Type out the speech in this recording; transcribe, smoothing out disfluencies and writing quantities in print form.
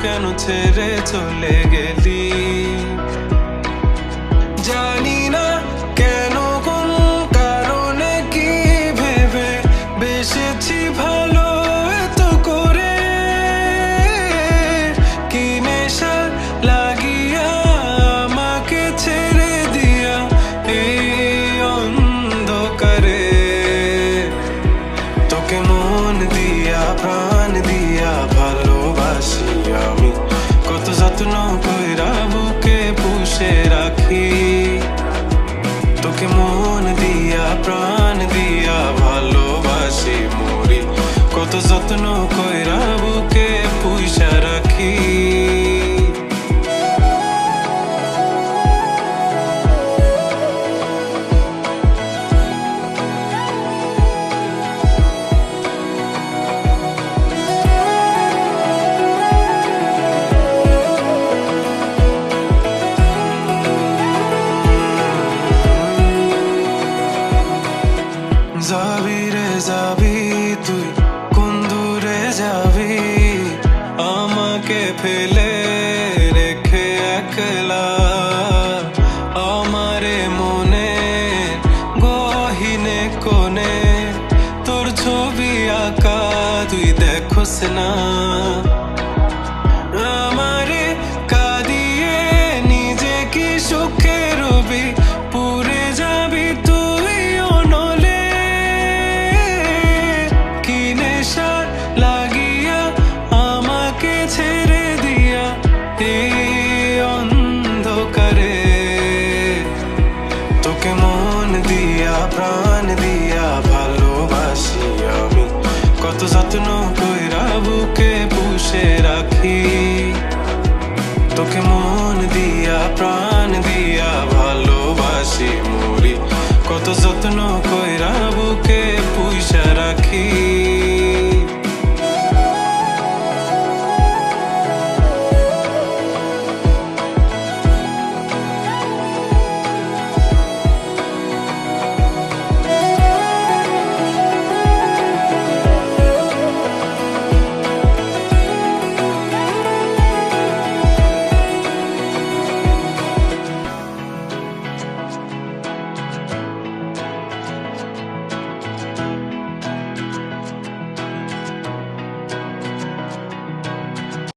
কেন ছেড়ে চলে গেলি? জানি না কেন, কোন কারণে, কি ভেবে বেসেছি ভালো এত করে। কি নেশা লাগিয়া আমাকে ছেড়ে দিয়া এই অন্ধকারে। তোকে মন দিয়া প্রাণ দিয়া ভালোবাসি আমি, কত যত্ন কইরা বুকে পুষে রাখি। তোকে মন দিয়া প্রাণ দিয়া ভালোবাসি মরি, কত যত্ন কইরা বুকে পুষা রাখি। যাবি রে যাবি তুই, কোন দূরে যাবি আমাকে ফেলে রেখে একলা। আমারে মনে গহীনে কোণে তোর ছবি আঁকা তুই দেখোস না। আমারে কাঁদিয়ে নিজে কি সুখে রবি, পুরে যাবি তুই অনলে। কি নেশা লাগিয়া আমাকে ছেড়ে দিয়া এই অন্ধকারে। তোকে মন দিয়া প্রাণ দিয়া ভালোবাসি আমি, কত যত্ন কইরা বুকে পুষে রাখি। তোকে মন দিয়া প্রাণ দিয়া ভালোবাসি মরি, কত যত্ন কইরা